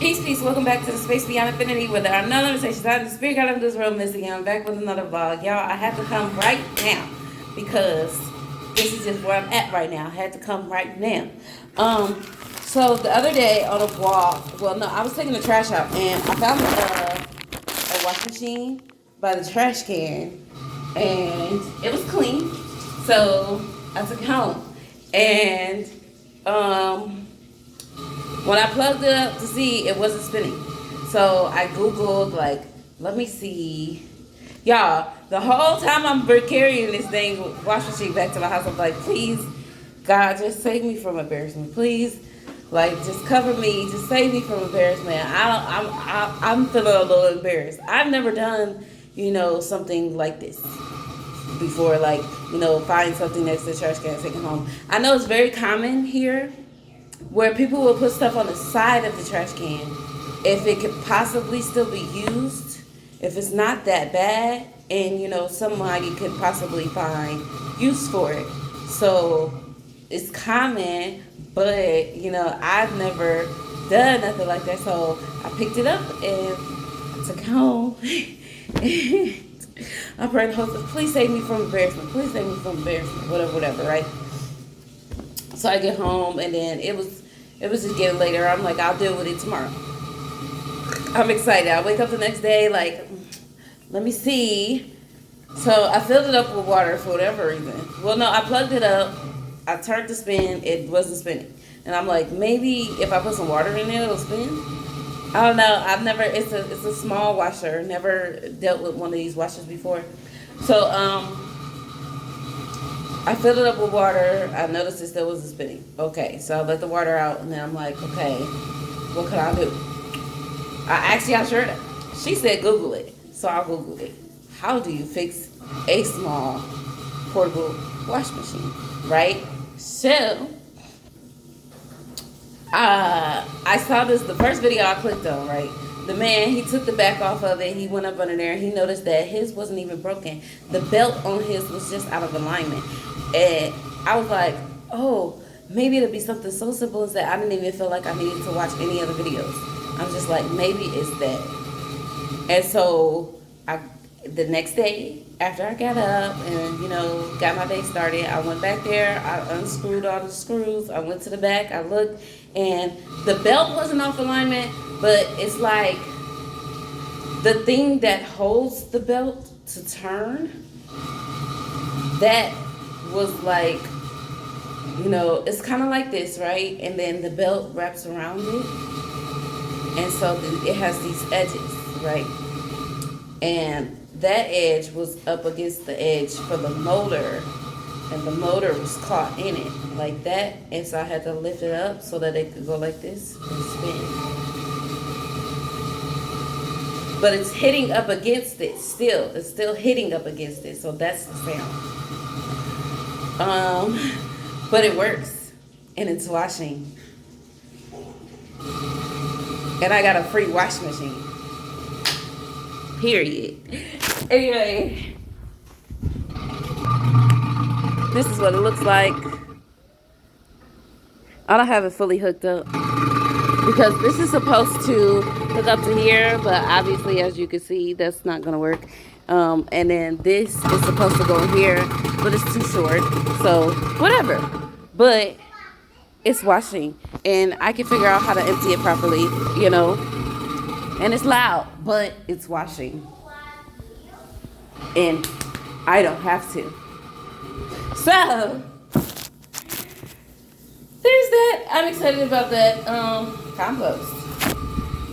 Peace, welcome back to the Space Beyond Infinity where there are no limitations. I'm the spirit god of this world, Missy. I'm back with another vlog. Y'all, I had to come right now because this is just where I'm at right now. I had to come right now. So the other day on a walk, well, no, I was taking the trash out and I found a washing machine by the trash can and it was clean. So I took it home and, when I plugged it up to see, it wasn't spinning. So I Googled, like, let me see. Y'all, the whole time I'm carrying this thing, wash machine back to my house, I'm like, please, God, just save me from embarrassment. Please, like, just cover me. Just save me from embarrassment. I'm feeling a little embarrassed. I've never done, something like this before. Like, find something next to the trash can and take it home. I know it's very common here where people will put stuff on the side of the trash can if it could possibly still be used, if it's not that bad, and somebody could possibly find use for it. So it's common, but I've never done nothing like that. So I picked it up and I took it home. I prayed to host, please save me from embarrassment. Please save me from embarrassment. Whatever, right? So I get home and then it was just getting later. I'm like, I'll deal with it tomorrow. I'm excited. I wake up the next day like, let me see. So I filled it up with water for whatever reason. Well, no, I plugged it up. I turned the spin. It wasn't spinning. And I'm like, maybe if I put some water in there, it'll spin. I don't know. I've never. It's a small washer. Never dealt with one of these washers before. So I filled it up with water. I noticed it still wasn't spinning. Okay, so I let the water out, and then I'm like, okay, what can I do? I asked Yashirda. She said Google it. So I Googled it. How do you fix a small portable wash machine, right? So I saw this, the first video I clicked on, right? The man, he took the back off of it. He went up under there. He noticed that his wasn't even broken. The belt on his was just out of alignment. And I was like, oh, maybe it'll be something so simple as that. I didn't even feel like I needed to watch any other videos. I was just like, maybe it's that. And so the next day, after I got up and, got my day started, I went back there. I unscrewed all the screws. I went to the back. I looked. And the belt wasn't off alignment, but it's like the thing that holds the belt to turn, that was like, it's kind of like this, right? And then the belt wraps around it. And so it has these edges, right? And that edge was up against the edge for the motor. And the motor was caught in it like that. And so I had to lift it up so that it could go like this and spin. But it's hitting up against it still. It's still hitting up against it. So that's the sound. But it works. And it's washing. And I got a free wash machine. Period. Anyway. This is what it looks like. I don't have it fully hooked up because this is supposed to hook up to here, but obviously, as you can see, that's not going to work. And then this is supposed to go here, but it's too short. So, whatever. But it's washing, and I can figure out how to empty it properly, And it's loud, but it's washing. And I don't have to. So, there's that. I'm excited about that compost.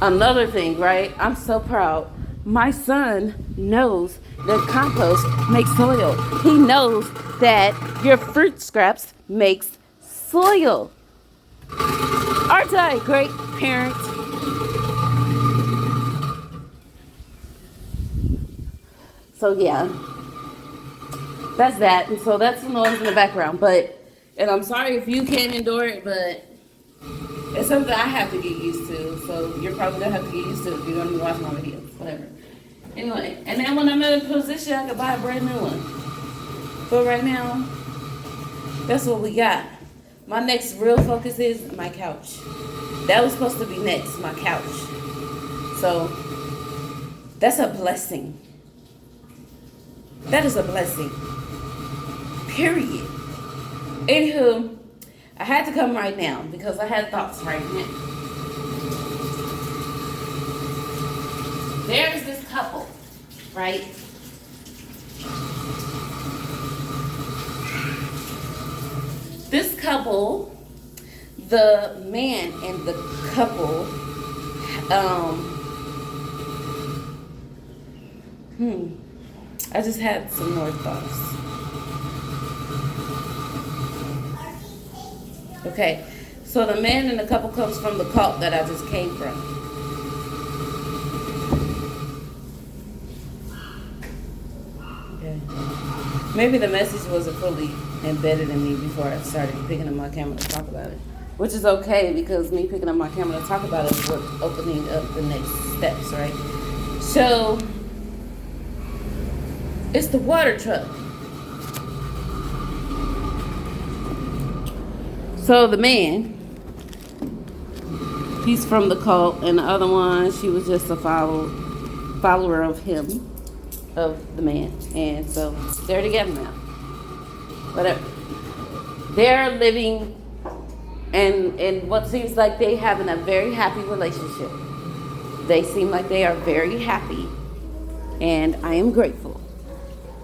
Another thing, right? I'm so proud. My son knows that compost makes soil. He knows that your fruit scraps makes soil. Aren't I a great parent? So, yeah. That's that. And so that's the noise in the background. And I'm sorry if you can't endure it, but it's something I have to get used to. So you're probably going to have to get used to it if you're going to be watching my videos. Whatever. Anyway, and then when I'm in a position, I can buy a brand new one. But right now, that's what we got. My next real focus is my couch. That was supposed to be next, my couch. So that's a blessing. That is a blessing. Period. Anywho, I had to come right now because I had thoughts right now. There is this couple, right? This couple, the man and the couple, I just had some more thoughts. Okay, so the man and the couple comes from the cult that I just came from. Okay. Maybe the message wasn't fully embedded in me before I started picking up my camera to talk about it. Which is okay because me picking up my camera to talk about it is what's opening up the next steps, right? So, it's the water truck. So the man, he's from the cult, and the other one, she was just a follower of him, of the man. And so they're together now. Whatever. They're living in what seems like they having a very happy relationship. They seem like they are very happy, and I am grateful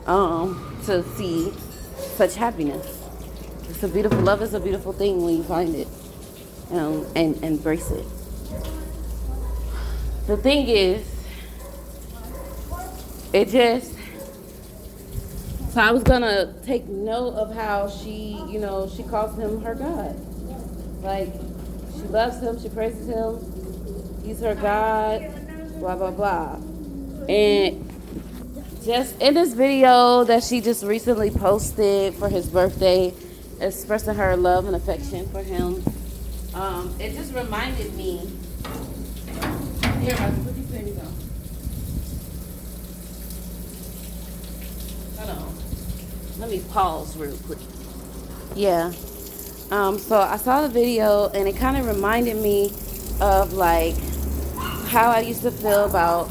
to see such happiness. It's a beautiful love. Is a beautiful thing when you find it and embrace it. The thing is, so I was gonna take note of how she calls him her God. Like, she loves him, she praises him, he's her God, blah, blah, blah. And just in this video that she just recently posted for his birthday, expressing her love and affection for him, it just reminded me. Here, I can put these things on. Hold on. Let me pause real quick. Yeah. So I saw the video and it kind of reminded me of like how I used to feel about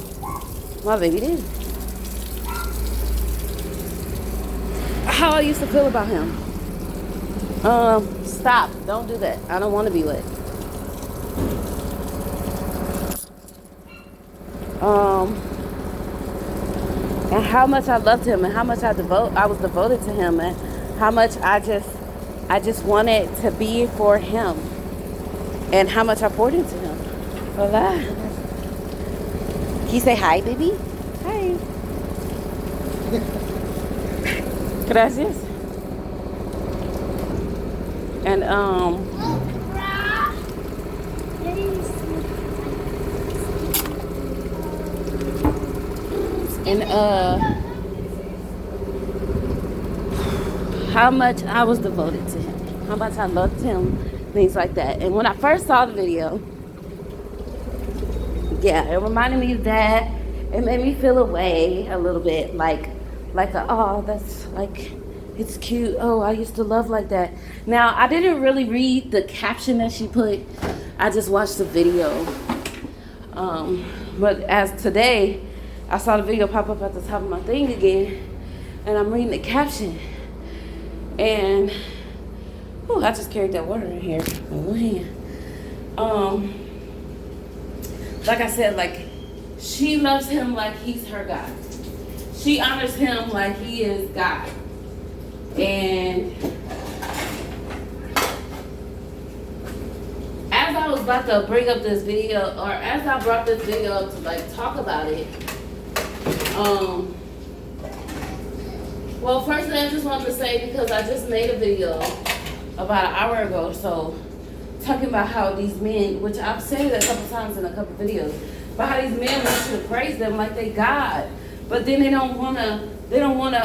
my baby daddy. How I used to feel about him. Stop. Don't do that. I don't want to be wet. And how much I loved him and how much I was devoted to him and how much I just wanted to be for him and how much I poured into him. Hola. Can you say hi, baby? Hi. Gracias. And how much I was devoted to him, how much I loved him, things like that. And when I first saw the video, yeah, it reminded me of that. It made me feel away a little bit, oh, that's like, it's cute. Oh, I used to love like that. Now, I didn't really read the caption that she put. I just watched the video. But as today, I saw the video pop up at the top of my thing again, and I'm reading the caption. And, I just carried that water in here in one hand. Like I said, like, she loves him like he's her God. She honors him like he is God. And as I was about to bring up this video, or as I brought this video up to like talk about it, well, firstly, I just wanted to say, because I just made a video about an hour ago or so, talking about how these men, which I've said it a couple times in a couple videos, but how these men want you to praise them like they God, but then they don't wanna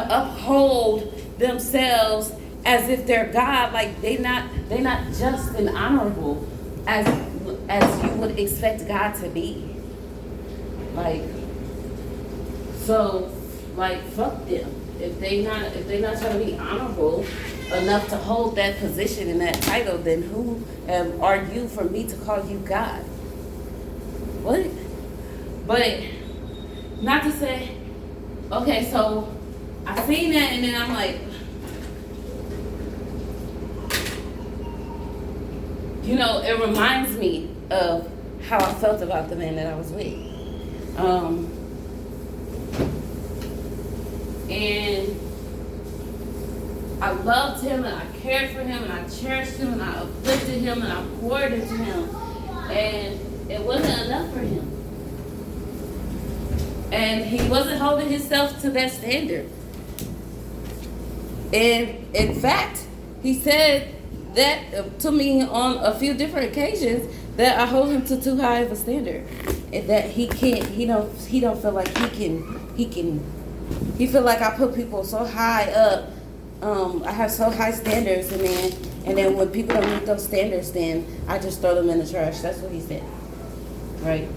uphold themselves as if they're God, like they not just and honorable as you would expect God to be. Like, so, like, fuck them. If they not trying to be honorable enough to hold that position and that title, then who are you for me to call you God? What? But not to say, okay, so I seen that and then I'm like, you know, it reminds me of how I felt about the man that I was with. And I loved him and I cared for him and I cherished him and I uplifted him and I poured into him. And it wasn't enough for him. And he wasn't holding himself to that standard. And in fact, he said that to me on a few different occasions that I hold him to too high of a standard. And that he can't, he don't feel like he feel like I put people so high up. I have so high standards, and then when people don't meet those standards, then I just throw them in the trash. That's what he said, right?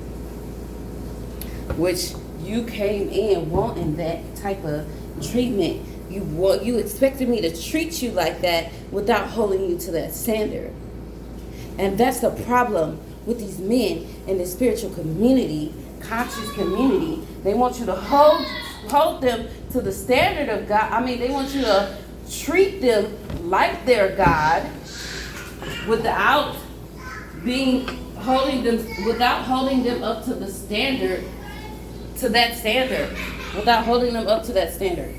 Which you came in wanting that type of treatment. You expected me to treat you like that without holding you to that standard, and that's the problem with these men in the spiritual community, conscious community. They want you to hold them to the standard of God. I mean, they want you to treat them like their God without holding them up to the standard, to that standard, without holding them up to that standard.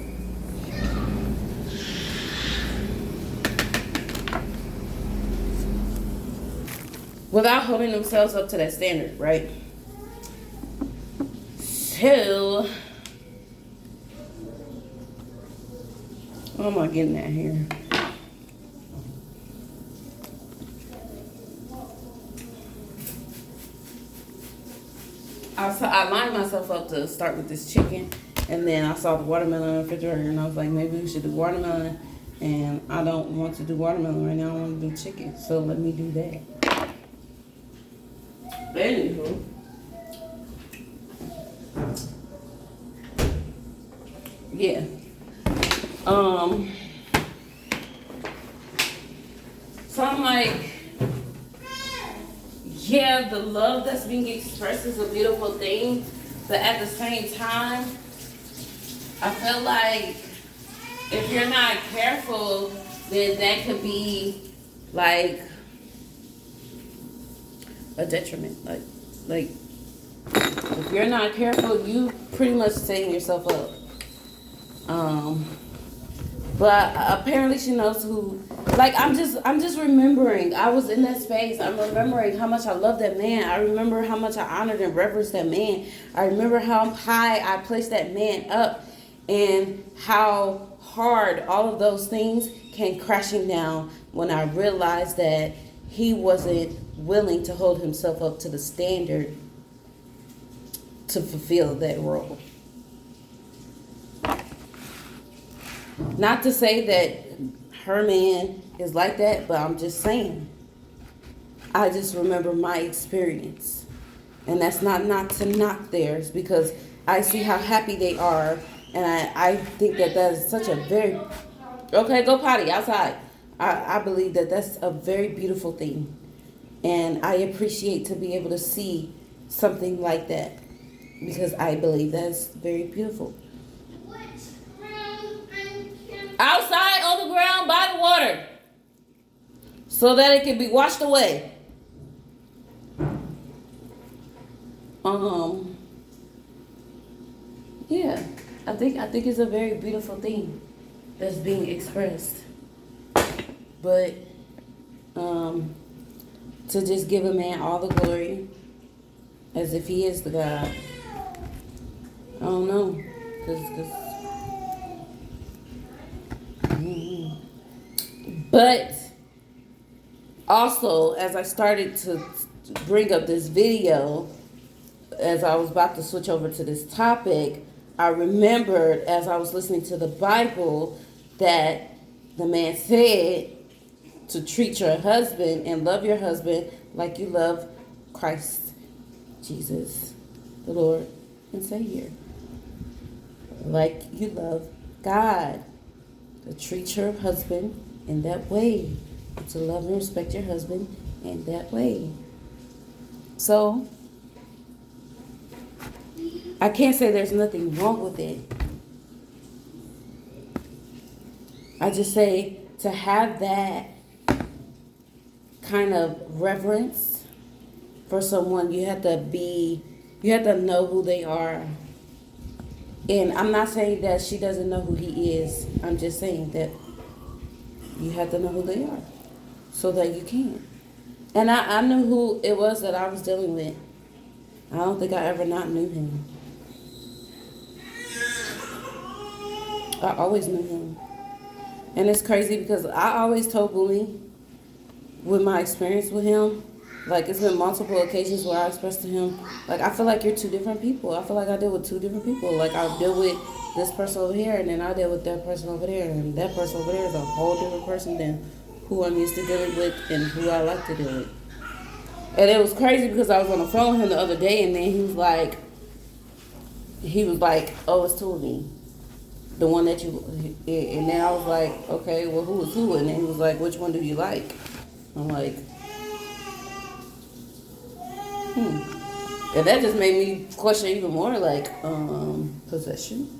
Without holding themselves up to that standard, right? So, what am I getting at here? I lined myself up to start with this chicken, and then I saw the watermelon in the refrigerator, and I was like, maybe we should do watermelon, and I don't want to do watermelon right now. I want to do chicken, so let me do that. Anywho, yeah. So I'm like, yeah, the love that's being expressed is a beautiful thing, but at the same time, I feel like if you're not careful, then that could be like a detriment. Like if you're not careful, you pretty much setting yourself up. But apparently she knows who. Like I'm just remembering. I was in that space. I'm remembering how much I love that man. I remember how much I honored and reverenced that man. I remember how high I placed that man up, and how hard all of those things came crashing down when I realized that he wasn't willing to hold himself up to the standard to fulfill that role. Not to say that her man is like that, but I'm just saying. I just remember my experience. And that's not to knock theirs, because I see how happy they are. And I think that is such a very... Okay, go potty outside. I believe that that's a very beautiful thing. And I appreciate to be able to see something like that, because I believe that's very beautiful. Outside on the ground by the water, so that it can be washed away. Yeah, I think it's a very beautiful thing that's being expressed. But to just give a man all the glory as if he is the God, I don't know, But also, as I started to bring up this video, as I was about to switch over to this topic, I remembered as I was listening to the Bible that the man said to treat your husband and love your husband like you love Christ Jesus, the Lord and Savior. Like you love God. To treat your husband in that way. To love and respect your husband in that way. So, I can't say there's nothing wrong with it. I just say to have that kind of reverence for someone, you have to know who they are. And I'm not saying that she doesn't know who he is. I'm just saying that you have to know who they are so that you can. And I knew who it was that I was dealing with. I don't think I ever not knew him. I always knew him. And it's crazy because I always told Boomie with my experience with him, like it's been multiple occasions where I expressed to him, like I feel like you're two different people. I feel like I deal with two different people. Like I deal with this person over here and then I deal with that person over there. And that person over there is a whole different person than who I'm used to dealing with and who I like to deal with. And it was crazy because I was on the phone with him the other day and then he was like, oh, it's two of me. The one that you, and then I was like, okay, well, who is who? And then he was like, which one do you like? I'm like, And that just made me question even more, like, possession.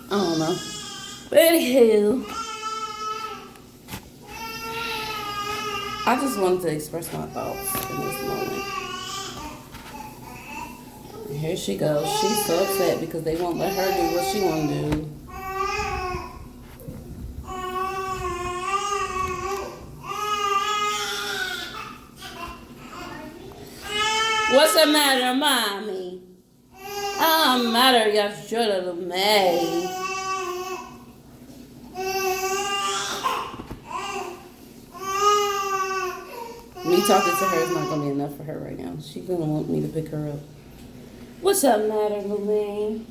I don't know. But anywho, I just wanted to express my thoughts in this moment. And here she goes. She's so upset because they won't let her do what she want to do. What's the matter, mommy? I'm matter, you should have made. Me talking to her is not going to be enough for her right now. She's going to want me to pick her up. What's up, matter, Lulaine?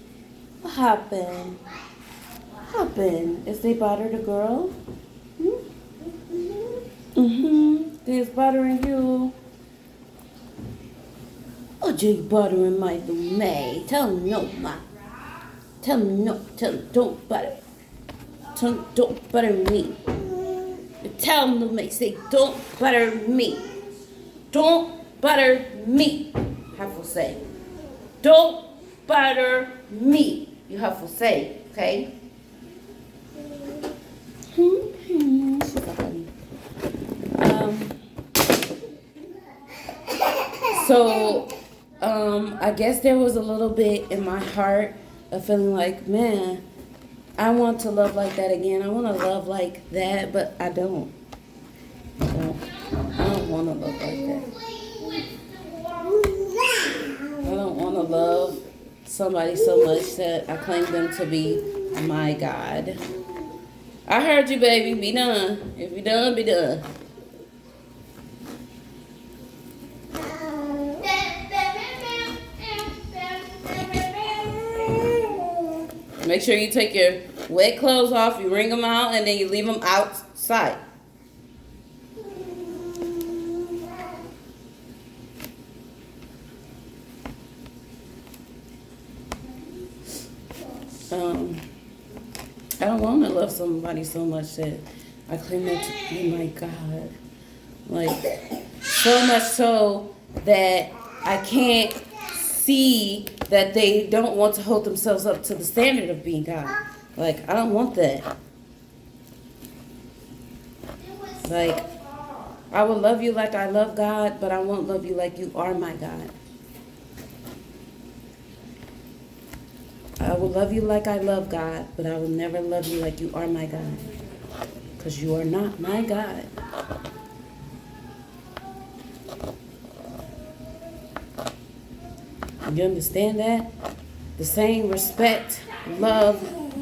What happened? What happened? Is they bother the girl? They's bothering you. Oh, you bothering my Lulaine? Tell him no, ma. Tell him no. Tell him don't bother. Tell him don't bother me. Tell him Lulaine. Say don't bother me. Don't bother me. Have to say. Don't bother me. You have to say, okay? So, I guess there was a little bit in my heart of feeling like, man, I want to love like that again. I want to love like that, but I don't. I don't want to love like that. I don't want to love somebody so much that I claim them to be my God. I heard you, baby. Be done. If you're done, be done. Make sure you take your wet clothes off, you wring them out, and then you leave them outside. I don't want to love somebody so much that I claim them to be my God. Like, so much so that I can't see that they don't want to hold themselves up to the standard of being God. Like, I don't want that. Like, I will love you like I love God, but I won't love you like you are my God. I will love you like I love God, but I will never love you like you are my God. Because you are not my God. You understand that? The same respect, love,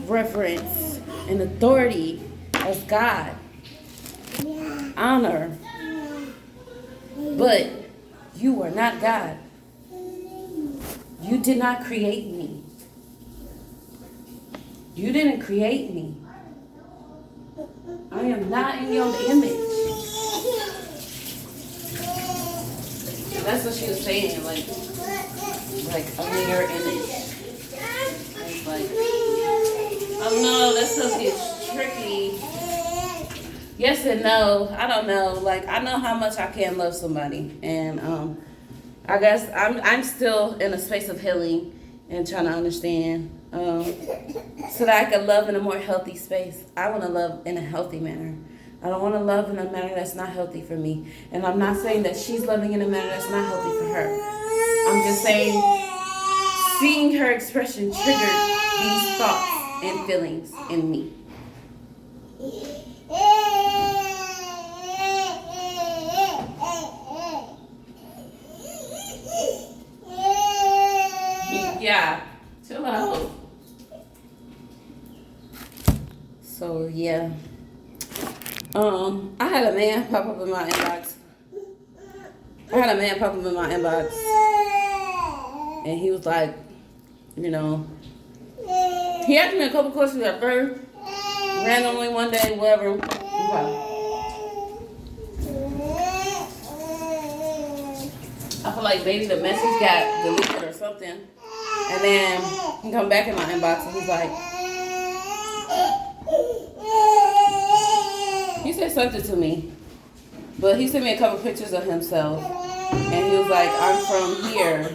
reverence, and authority as God. Honor. But you are not God. You did not create me. You didn't create me. I am not in your image. And that's what she was saying, like I'm in your image. It's like, oh no, that's so cute. tricky. Yes and no. I don't know. Like, I know how much I can love somebody, and I guess I'm still in a space of healing and trying to understand, so that I can love in a more healthy space. I want to love in a healthy manner. I don't want to love in a manner that's not healthy for me. And I'm not saying that she's loving in a manner that's not healthy for her. I'm just saying, seeing her expression triggered these thoughts and feelings in me. Yeah, chill out. So yeah, I had a man pop up in my inbox. And he was like, you know, he asked me a couple questions at first, randomly one day, whatever. Okay. I feel like maybe the message got deleted or something. And then he come back in my inbox and he's like, he said something to me, but he sent me a couple pictures of himself, and he was like, I'm from here.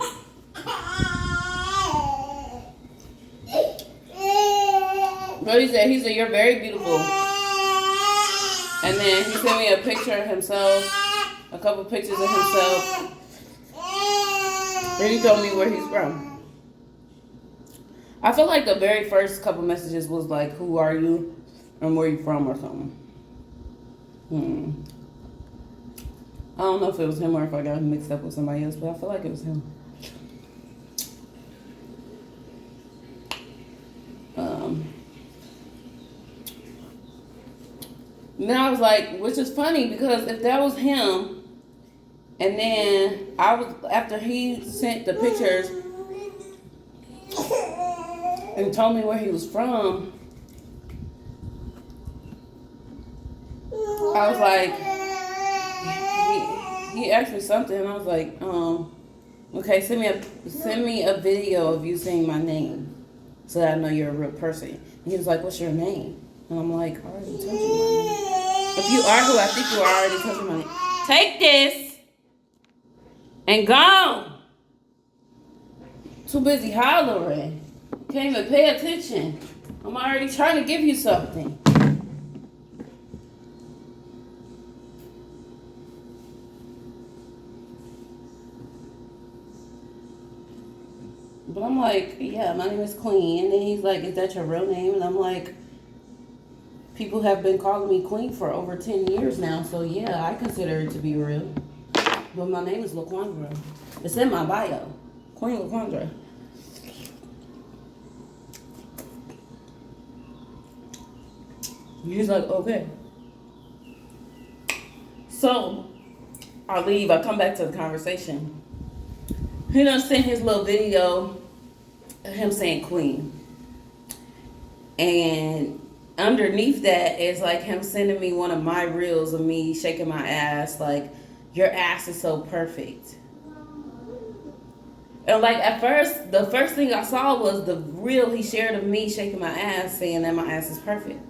But he said, you're very beautiful. And then he sent me a picture of himself, a couple pictures of himself, and he told me where he's from. I feel like the very first couple messages was like, who are you and where you from or something. I don't know if it was him or if I got him mixed up with somebody else, but I feel like it was him. Then I was like, which is funny because if that was him, and then after he sent the pictures and told me where he was from, I was like, he asked me something, and I was like, okay, send me a video of you saying my name so that I know you're a real person. And he was like, what's your name? And I'm like, I already told you my name. If you are who I think you are, I already told you my name. Take this and go. Too busy hollering. Can't even pay attention. I'm already trying to give you something. But I'm like, yeah, my name is Queen. And then he's like, is that your real name? And I'm like, people have been calling me Queen for over 10 years now. So yeah, I consider it to be real. But my name is LaQuandra. It's in my bio. Queen LaQuandra. He's like, okay. So I leave. I come back to the conversation. He done sent his little video of him saying Queen. And underneath that is like him sending me one of my reels of me shaking my ass. Like, your ass is so perfect. And like at first, the first thing I saw was the reel he shared of me shaking my ass saying that my ass is perfect.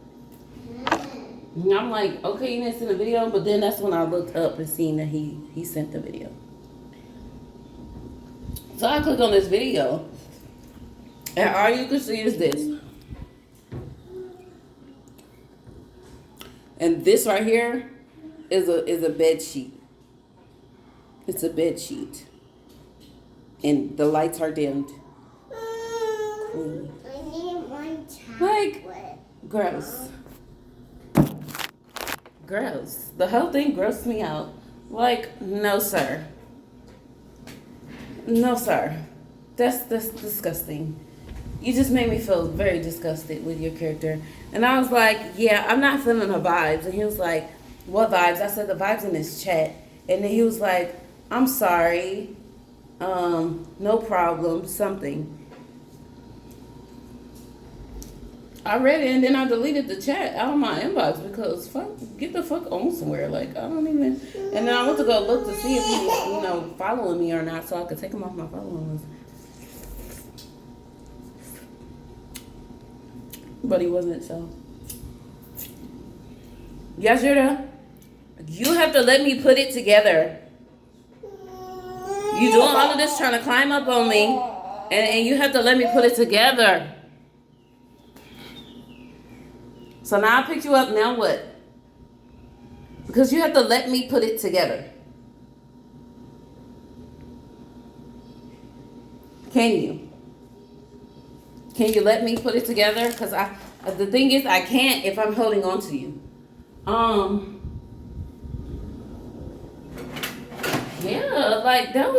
And I'm like, okay, you didn't send a video, but then that's when I looked up and seen that he sent the video. So I click on this video, and all you can see is this. And this right here is a bed sheet. It's a bed sheet. And the lights are dimmed. Like, gross. Gross. The whole thing grossed me out. Like, no, sir. No, sir. That's disgusting. You just made me feel very disgusted with your character. And I was like, yeah, I'm not feeling the vibes. And he was like, what vibes? I said, the vibes in this chat. And then he was like, I'm sorry. No problem. Something. I read it and then I deleted the chat out of my inbox because get the fuck on somewhere. Like, I don't even. And then I went to go look to see if he was, following me or not so I could take him off my following list. But he wasn't, so. Yes, you're there. You have to let me put it together. You doing all of this trying to climb up on me, and you have to let me put it together. So now I picked you up. Now what? Because you have to let me put it together. Can you? Can you let me put it together? Because the thing is, I can't if I'm holding on to you. Yeah, like that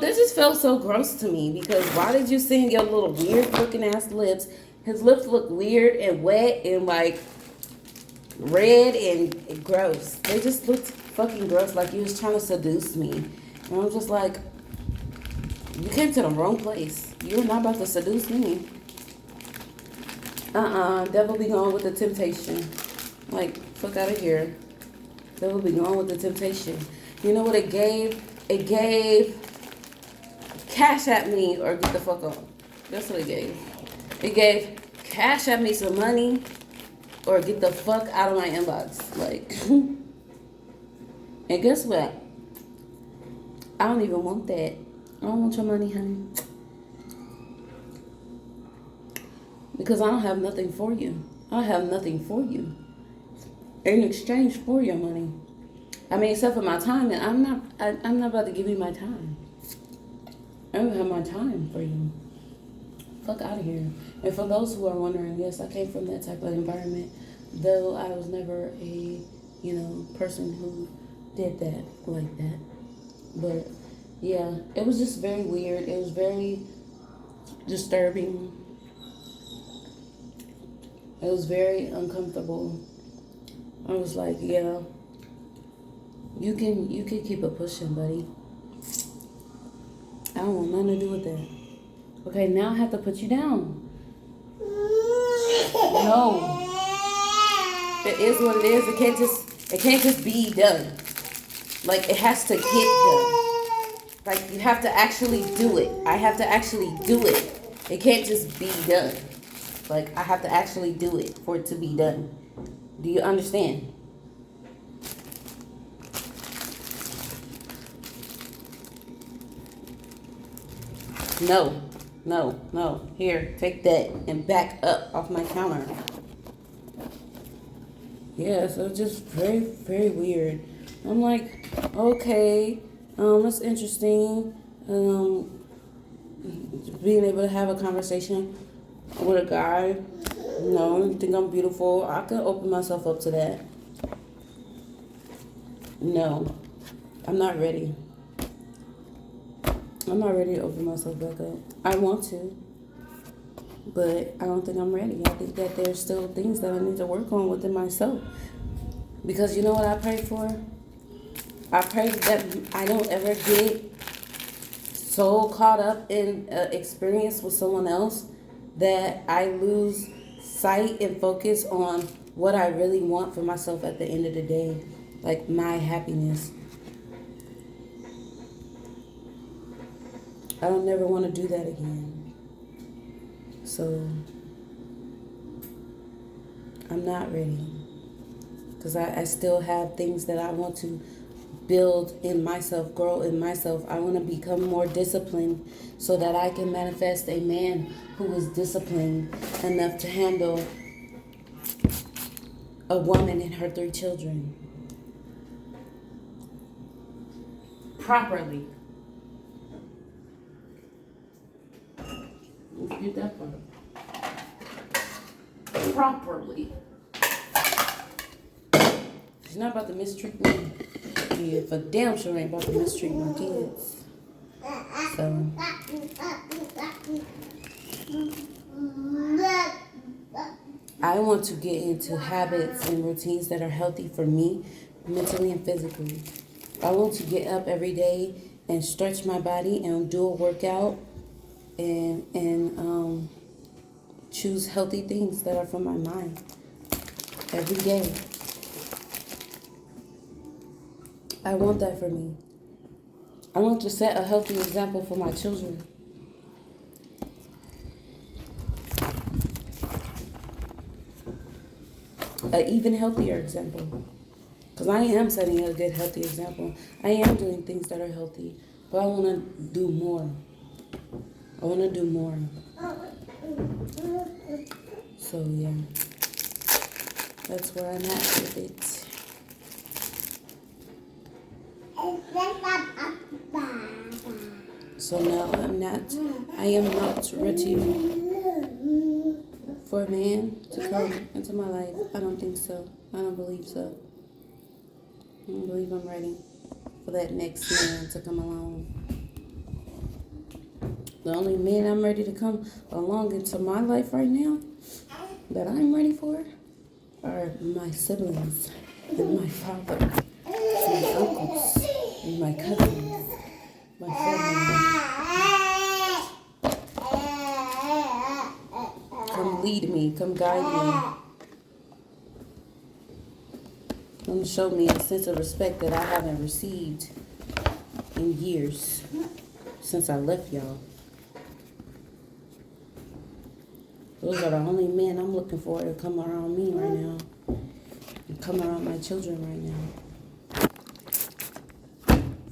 just felt so gross to me, because why did you sing your little weird looking ass lips? His lips look weird and wet and like red and gross. They just looked fucking gross, like you was trying to seduce me. And I'm just like, you came to the wrong place. You're not about to seduce me. Devil be gone with the temptation. Like, fuck out of here. Devil be gone with the temptation. You know what it gave? It gave cash at me or get the fuck on. That's what it gave. It gave cash at me some money or get the fuck out of my inbox. Like, and guess what? I don't even want that. I don't want your money, honey. Because I don't have nothing for you. I have nothing for you in exchange for your money. I mean, except for my time, and I'm not about to give you my time. I don't have my time for you. Fuck out of here. And for those who are wondering, yes, I came from that type of environment, though I was never a, person who did that like that. But yeah, it was just very weird. It was very disturbing. It was very uncomfortable. I was like, yeah, you can keep it pushing, buddy. I don't want nothing to do with that. Okay, now I have to put you down. No. It is what it is. It can't just be done. Like, it has to get done. Like, you have to actually do it. I have to actually do it. It can't just be done. Like, I have to actually do it for it to be done. Do you understand? No. Here, take that and back up off my counter. Yeah, so it's just very, very weird. I'm like, okay, that's interesting. Being able to have a conversation with a guy, you think I'm beautiful. I could open myself up to that. No, I'm not ready. I'm not ready to open myself back up. I want to, but I don't think I'm ready. I think that there's still things that I need to work on within myself. Because you know what I pray for? I pray that I don't ever get so caught up in an experience with someone else that I lose sight and focus on what I really want for myself at the end of the day. Like, my happiness. I don't never want to do that again. So, I'm not ready. Because I still have things that I want to build in myself, grow in myself. I want to become more disciplined so that I can manifest a man who is disciplined enough to handle a woman and her 3 children properly. Let's get that part. Properly. She's not about to mistreat me. Yeah, for damn sure ain't about to mistreat my kids. So. I want to get into habits and routines that are healthy for me, mentally and physically. I want to get up every day and stretch my body and do a workout and choose healthy things that are for my mind every day. I want that for me. I want to set a healthy example for my children. An even healthier example. Because I am setting a good, healthy example. I am doing things that are healthy, but I want to do more. I want to do more. So, yeah. That's where I'm at with it. So, no, I am not ready for a man to come into my life. I don't think so. I don't believe so. I don't believe I'm ready for that next man to come along. The only men I'm ready to come along into my life right now that I'm ready for are my siblings and my father, my uncles, and my cousins, my family. Come lead me, come guide me. Come show me a sense of respect that I haven't received in years since I left y'all. Those are the only men I'm looking for to come around me right now. And come around my children right now.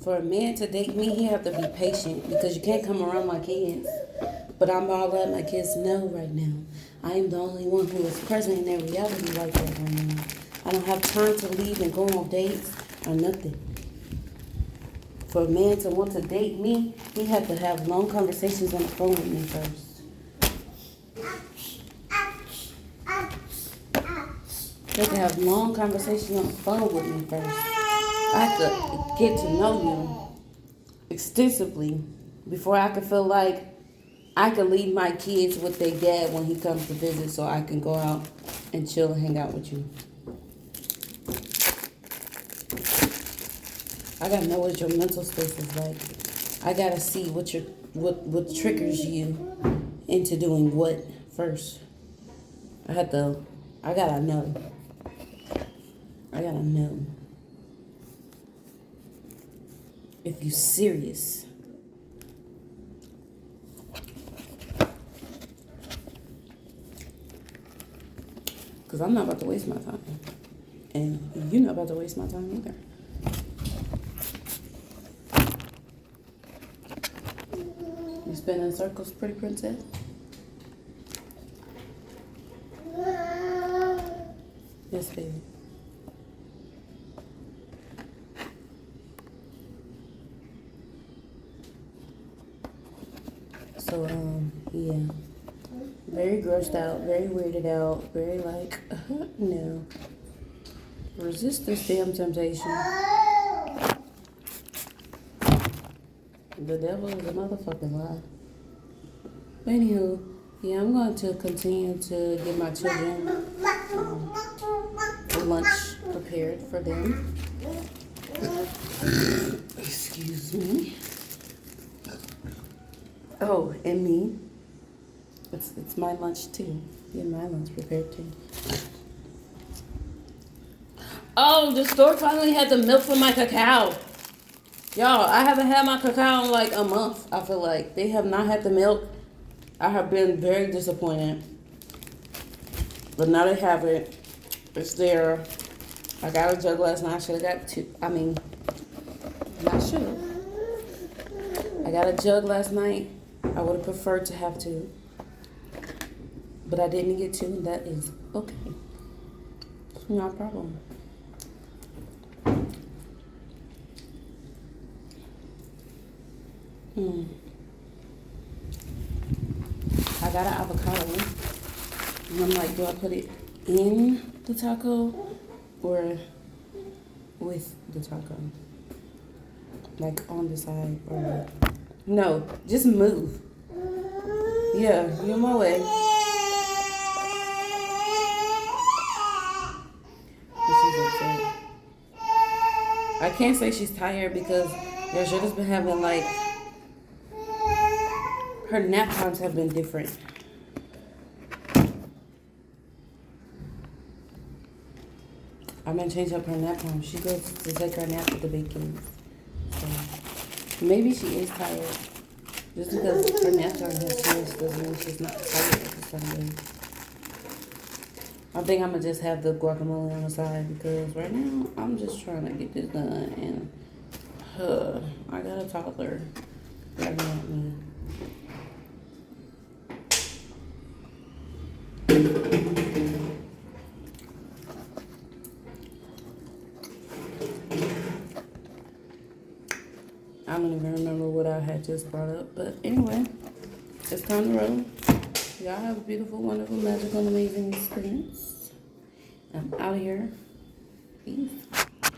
For a man to date me, he have to be patient because you can't come around my kids. But I'm all letting my kids know right now. I am the only one who is present in their reality like that right now. I don't have time to leave and go on dates or nothing. For a man to want to date me, he have to have long conversations on the phone with me first. They can have long conversations on the phone with me first. I have to get to know you extensively before I can feel like I can leave my kids with their dad when he comes to visit so I can go out and chill and hang out with you. I gotta know what your mental space is like. I gotta see what triggers you into doing what first. I gotta know. I gotta know if you serious. Because I'm not about to waste my time. And you're not about to waste my time either. You spin in circles, pretty princess? Yes, baby. So, yeah. Very grossed out, very weirded out, very like, no. Resist this damn temptation. The devil is a motherfucking lie. Anywho, yeah, I'm going to continue to get my children lunch prepared for them. Excuse me. Oh, and me. It's my lunch too. Get my lunch prepared too. Oh, the store finally had the milk for my cacao. Y'all, I haven't had my cacao in like a month. I feel like they have not had the milk. I have been very disappointed. But now they have it. It's there. I got a jug last night. I should have got two. I should have. I got a jug last night. I would have preferred to have two. But I didn't get two, and that is okay. No problem. I got an avocado. And I'm like, do I put it in the taco or with the taco? Like on the side or what? No, just move. Yeah, you're on my way. She's upset. I can't say she's tired because Yashoda's been having like, her nap times have been different. I've been changing up her nap time. She goes to take her nap with the bacon. So maybe she is tired. Just because her nap time has changed doesn't mean she's not tired at the same day. I think I'm gonna just have the guacamole on the side because right now I'm just trying to get this done and I got a toddler looking at me. I don't even remember what I had just brought up, but anyway, it's time to roll. Y'all have a beautiful, wonderful, magical, and amazing experience. I'm out of here. Peace.